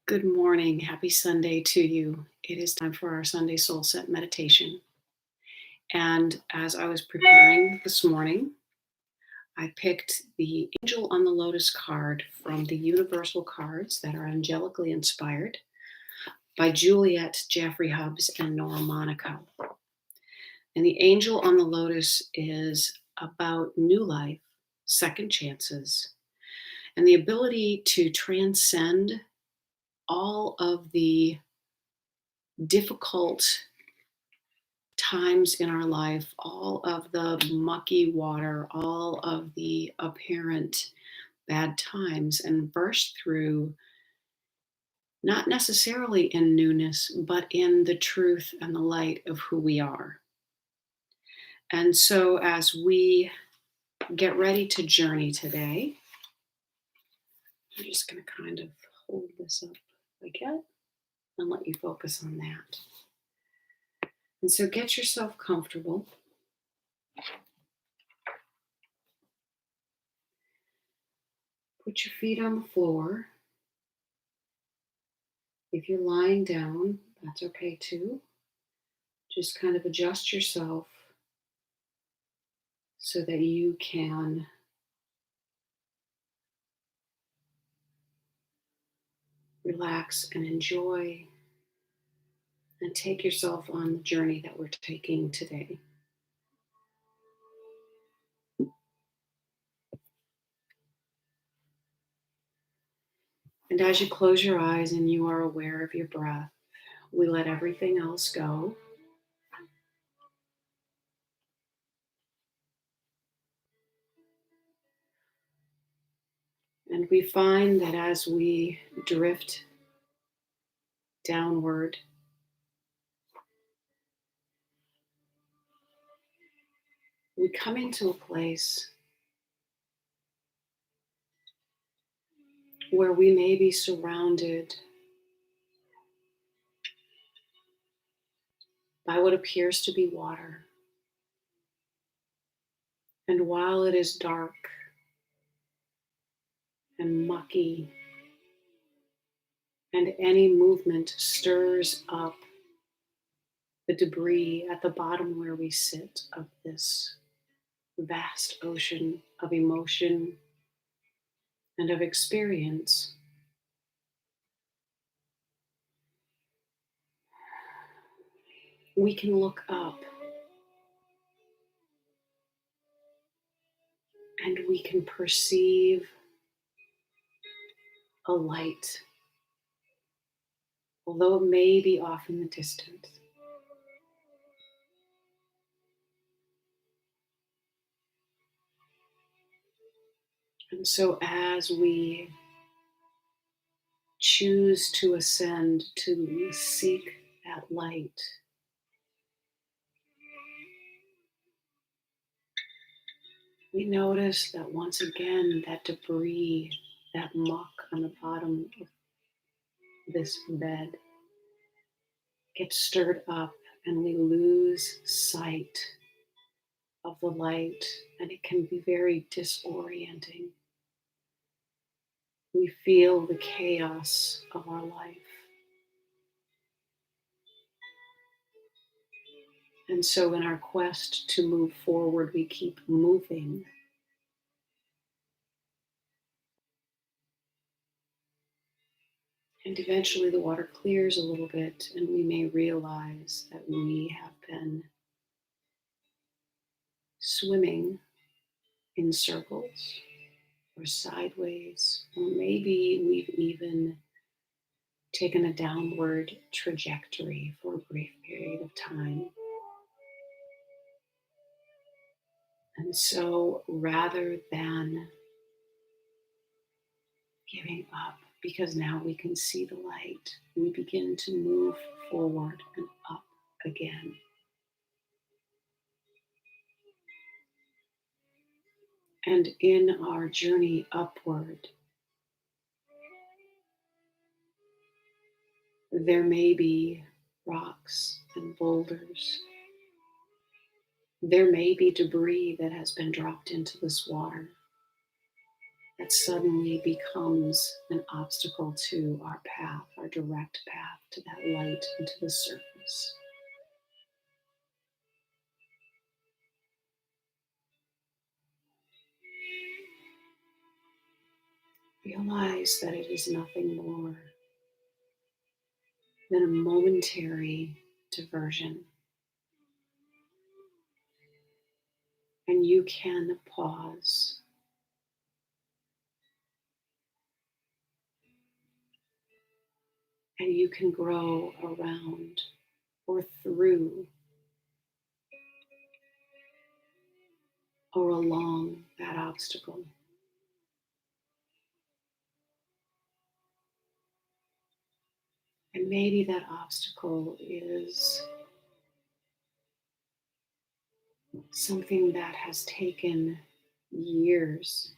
Good morning. Happy Sunday to you. It is time for our Sunday Soul Set meditation. And as I was preparing this morning, I picked the Angel on the Lotus card from the Universal Cards that are angelically inspired by Juliet Jeffrey Hubbs and Nora Monaco. And the Angel on the Lotus is about new life, second chances, and the ability to transcend all of the difficult times in our life, all of the mucky water, all of the apparent bad times, and burst through, not necessarily in newness, but in the truth and the light of who we are. And so, as we get ready to journey today, I'm just going to kind of hold this up like that and let you focus on that. And so, get yourself comfortable. Put your feet on the floor. If you're lying down, that's okay too. Just kind of adjust yourself so that you can relax and enjoy and take yourself on the journey that we're taking today. And as you close your eyes and you are aware of your breath, we let everything else go. And we find that as we drift downward, we come into a place where we may be surrounded by what appears to be water. And while it is dark and mucky, and any movement stirs up the debris at the bottom where we sit of this vast ocean of emotion and of experience, we can look up and we can perceive a light, although it may be off in the distance. And so as we choose to ascend to seek that light, we notice that once again, that debris, that muck on the bottom of this bed gets stirred up and we lose sight of the light, and it can be very disorienting. We feel the chaos of our life. And so in our quest to move forward, we keep moving. And eventually the water clears a little bit, and we may realize that we have been swimming in circles or sideways, or maybe we've even taken a downward trajectory for a brief period of time. And so rather than giving up, because now we can see the light, we begin to move forward and up again. And in our journey upward, there may be rocks and boulders. There may be debris that has been dropped into this water that suddenly becomes an obstacle to our path, our a direct path to that light and to the surface. Realize that it is nothing more than a momentary diversion. And you can pause. And you can grow around or through or along that obstacle. And maybe that obstacle is something that has taken years.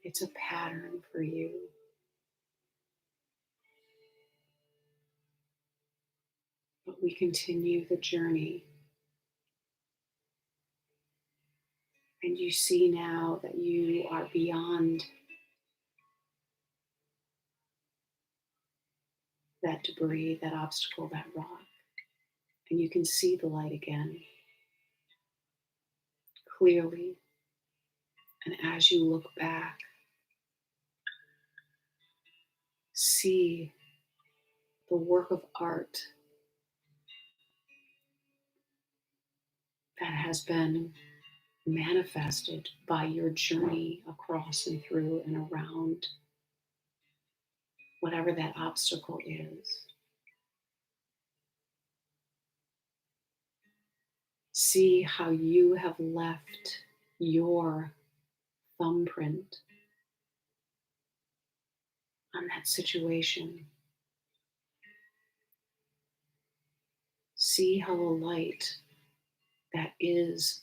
It's a pattern for you. But we continue the journey. And you see now that you are beyond that debris, that obstacle, that rock. And you can see the light again clearly. And as you look back, see the work of art that has been manifested by your journey across and through and around whatever that obstacle is. See how you have left your thumbprint on that situation. See how the light that is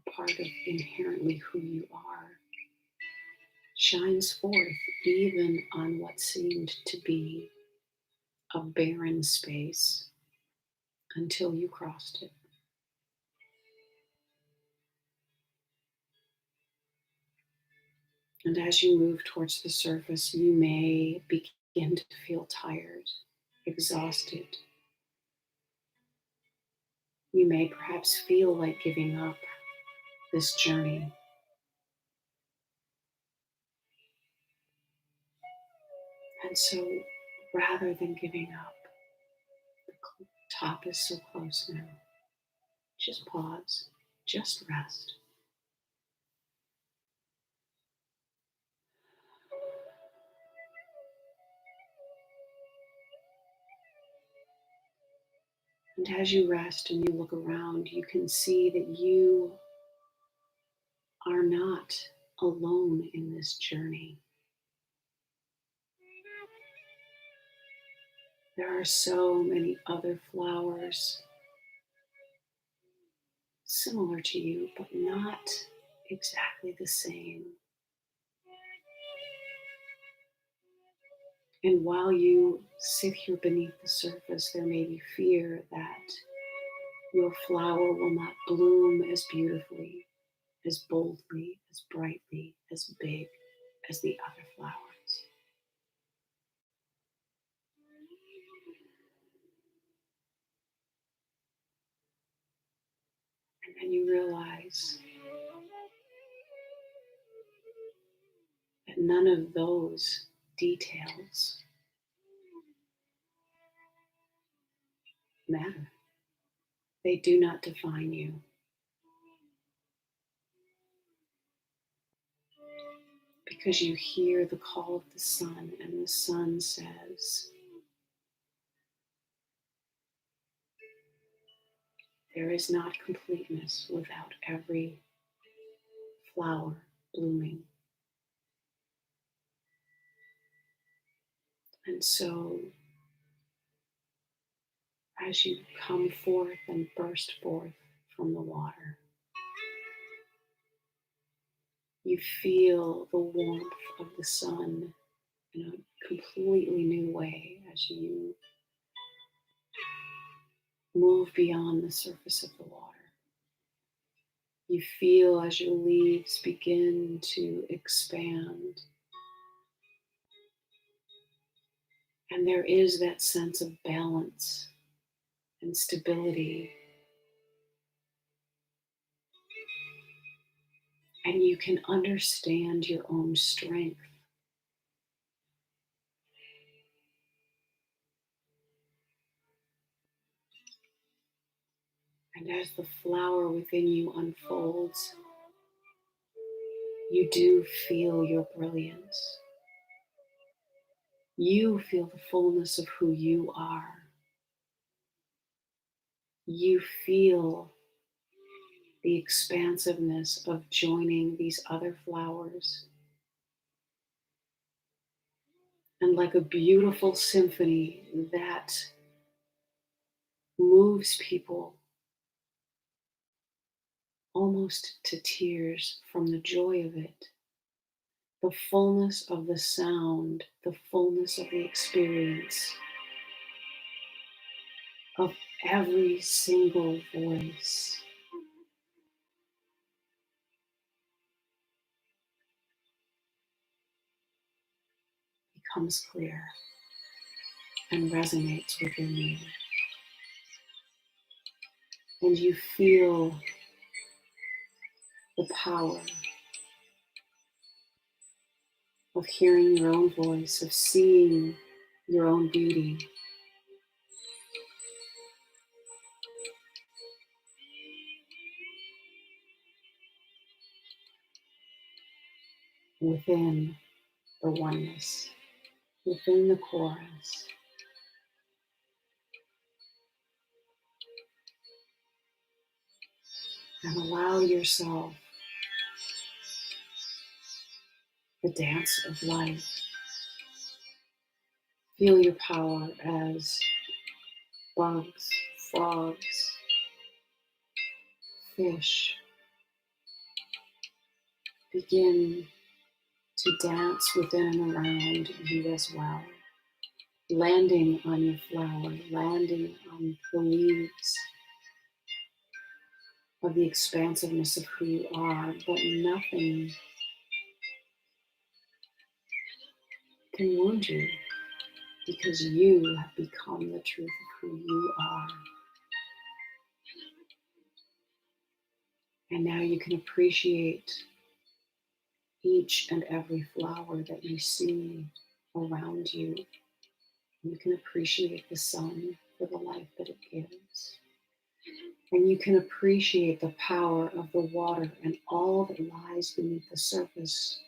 a part of inherently who you are shines forth even on what seemed to be a barren space until you crossed it. And as you move towards the surface, you may begin to feel tired, exhausted. You may perhaps feel like giving up this journey. And so rather than giving up, the top is so close now. Just pause, just rest. And as you rest and you look around, you can see that you are not alone in this journey. There are so many other flowers similar to you, but not exactly the same. And while you sit here beneath the surface, there may be fear that your flower will not bloom as beautifully, as boldly, as brightly, as big as the other flowers. And then you realize that none of those details matter. They do not define you. Because you hear the call of the sun, and the sun says, there is not completeness without every flower blooming. And so, as you come forth and burst forth from the water, you feel the warmth of the sun in a completely new way as you move beyond the surface of the water. You feel as your leaves begin to expand And there is that sense of balance and stability. And you can understand your own strength. And as the flower within you unfolds, you do feel your brilliance. You feel the fullness of who you are. You feel the expansiveness of joining these other flowers. And like a beautiful symphony that moves people almost to tears from the joy of it, the fullness of the sound, the fullness of the experience, of every single voice becomes clear and resonates within you. And you feel the power of hearing your own voice, of seeing your own beauty. Within the oneness, within the chorus. And allow yourself the dance of life. Feel your power as bugs, frogs, fish begin to dance within and around you as well. Landing on your flower, landing on the leaves of the expansiveness of who you are, but nothing can wound you because you have become the truth of who you are. And now you can appreciate each and every flower that you see around you. You can appreciate the sun for the life that it gives. And you can appreciate the power of the water and all that lies beneath the surface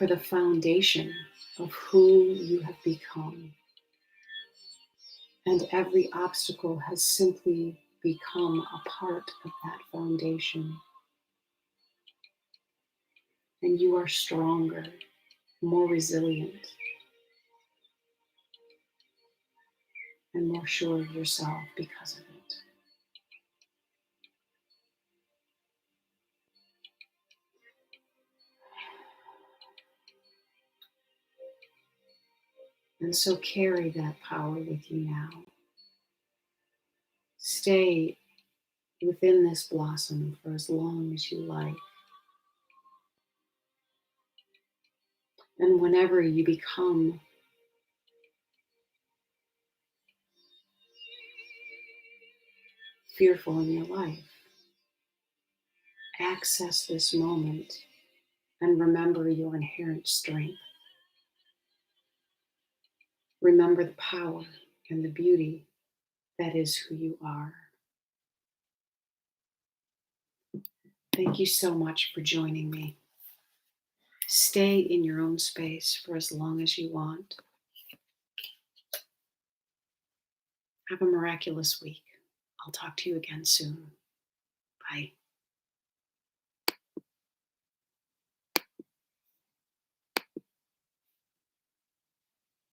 for the foundation of who you have become. And every obstacle has simply become a part of that foundation. And you are stronger, more resilient, and more sure of yourself because of it. And so carry that power with you now. Stay within this blossom for as long as you like. And whenever you become fearful in your life, access this moment and remember your inherent strength. Remember the power and the beauty that is who you are. Thank you so much for joining me. Stay in your own space for as long as you want. Have a miraculous week. I'll talk to you again soon. Bye.